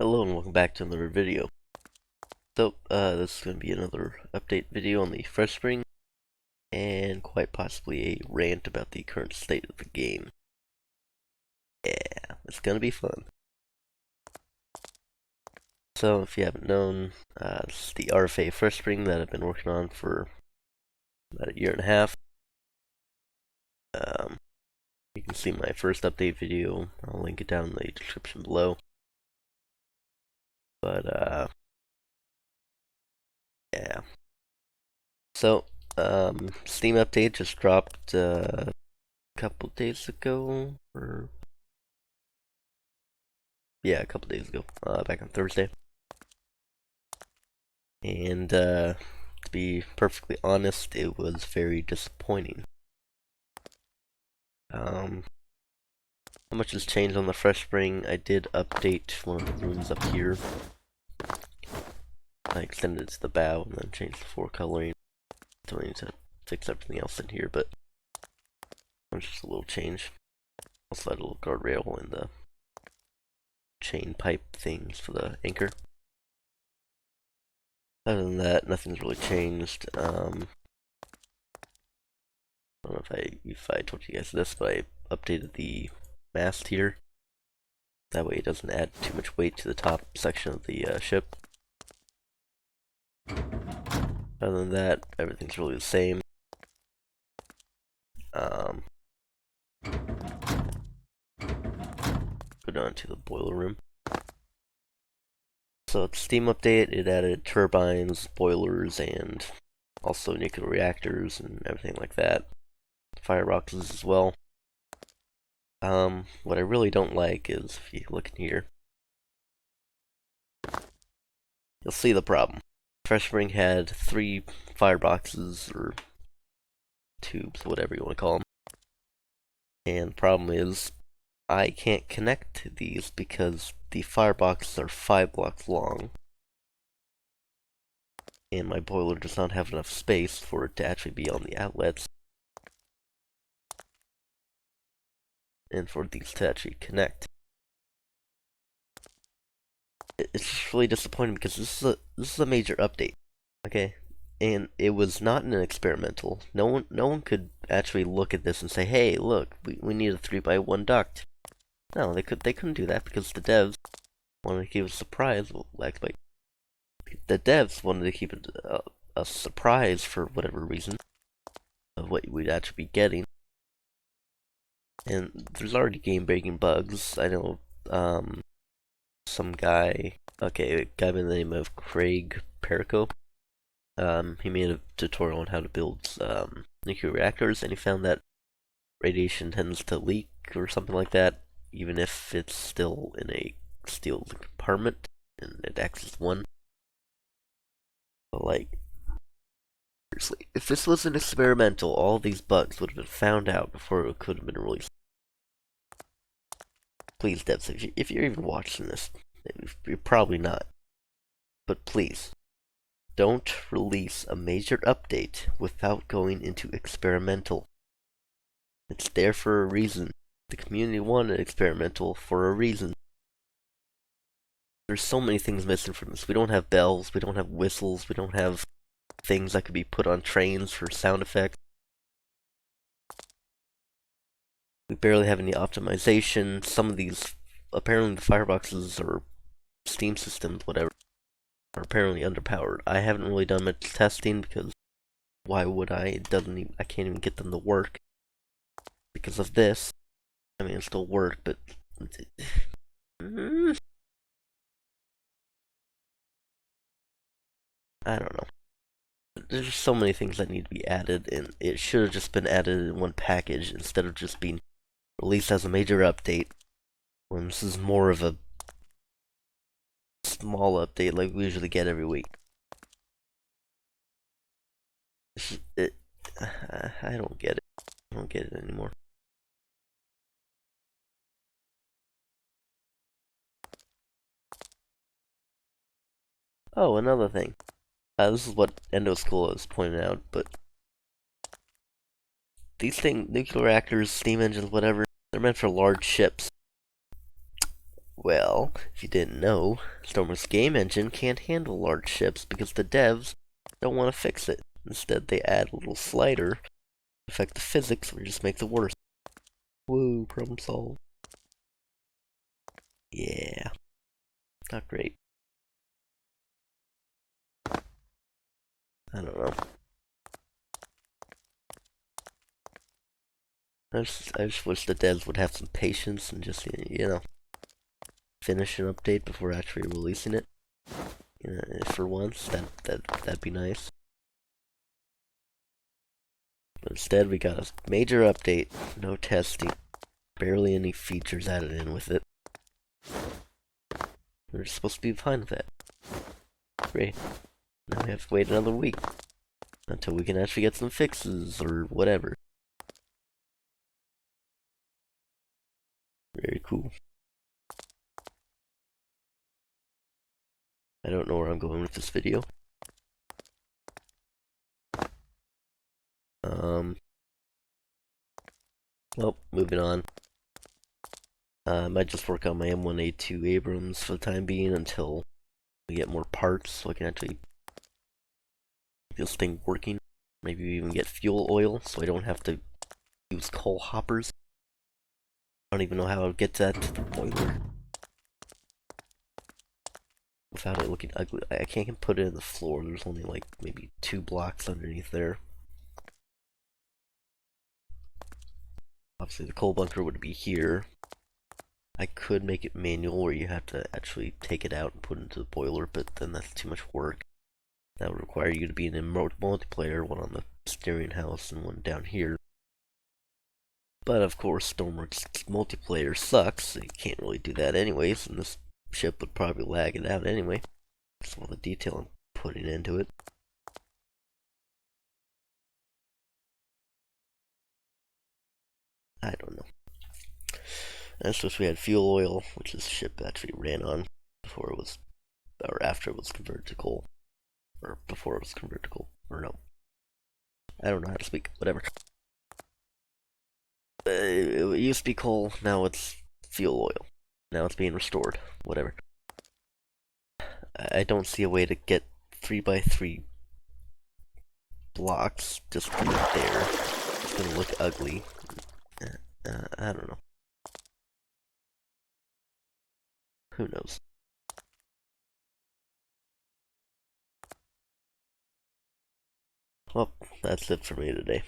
Hello and welcome back to another video. This is going to be another update video on the Freshspring, and quite possibly a rant about the current state of the game. Yeah, it's going to be fun. So, if you haven't known, this is the RFA Freshspring that I've been working on for about a year and a half. You can see my first update video. I'll link it down in the description below. But, yeah. So, Steam update just dropped a couple days ago, or yeah, a couple days ago, back on Thursday. And to be perfectly honest, it was very disappointing. How much has changed on the Freshspring? I did update one of the rooms up here. I extended it to the bow and then changed the floor coloring. Don't need to fix everything else in here, but it's just a little change. Also had a little guardrail and the chain pipe things for the anchor. Other than that, nothing's really changed. I don't know if I told you guys this, but I updated the mast here. That way it doesn't add too much weight to the top section of the ship. Other than that, everything's really the same. Go down to the boiler room. So it's Steam update, it added turbines, boilers, and also nuclear reactors and everything like that. Fireboxes as well. What I really don't like is, if you look in here, you'll see the problem. Freshspring had 3 fireboxes, or tubes, whatever you want to call them. And the problem is, I can't connect to these because the fireboxes are 5 blocks long. And my boiler does not have enough space for it to actually be on the outlets. And for these to actually connect. It's just really disappointing because this is a major update, okay? And it was not an experimental. No one could actually look at this and say, "Hey, look, we need a 3x1 duct." No, they couldn't do that because the devs wanted to keep it a surprise. Like the devs wanted to keep it a surprise for whatever reason of what we'd actually be getting. And there's already game-breaking bugs. I know, some guy, a guy by the name of Craig Perico, he made a tutorial on how to build nuclear reactors, and he found that radiation tends to leak or something like that, even if it's still in a sealed compartment, and it acts as one. But like, seriously, if this was an experimental, all these bugs would have been found out before it could have been released. Please, devs, if you're even watching this, you're probably not. But please, don't release a major update without going into experimental. It's there for a reason. The community wanted experimental for a reason. There's so many things missing from this. We don't have bells, we don't have whistles, we don't have things that could be put on trains for sound effects. We barely have any optimization. Some of these, apparently the fireboxes or Steam systems, whatever, are apparently underpowered. I haven't really done much testing because why would I? I can't even get them to work because of this. I mean, it still work, but I don't know. There's just so many things that need to be added, and it should have just been added in one package instead of just being released as a major update. When this is more of a small update like we usually get every week. I don't get it. I don't get it anymore. Oh, another thing. This is what Endo School is pointing out, but these things, nuclear reactors, steam engines, whatever, they're meant for large ships. Well, if you didn't know, Stormworks' game engine can't handle large ships because the devs don't want to fix it. Instead, they add a little slider to affect the physics or just make it worse. Woo, problem solved. Yeah, not great. I don't know. I just wish the devs would have some patience and just, finish an update before actually releasing it. For once, that'd be nice. But instead, we got a major update, no testing, barely any features added in with it. We're supposed to be fine with that. Great. Now we have to wait another week until we can actually get some fixes or whatever. Very cool. I don't know where I'm going with this video. Well, moving on. I might just work on my M1A2 Abrams for the time being until we get more parts so I can actually get this thing working. Maybe even get fuel oil so I don't have to use coal hoppers. I don't even know how I'll get that to the boiler without it looking ugly. I can't put it in the floor. There's only like maybe 2 blocks underneath there. Obviously the coal bunker would be here. I could make it manual where you have to actually take it out and put it into the boiler, but then that's too much work. That would require you to be in a multiplayer, one on the steering house and one down here. But of course, Stormworks multiplayer sucks, so you can't really do that anyways, and this ship would probably lag it out anyway. That's all the detail I'm putting into it. I don't know. That's just we had fuel oil, which this ship actually ran on before it was, or after it was converted to coal. Or before it was converted to coal. Or no. I don't know how to speak. Whatever. It used to be coal, now it's fuel oil. Now it's being restored. Whatever. I don't see a way to get 3x3 blocks just right there. It's gonna look ugly. I don't know. Who knows? Well, that's it for me today.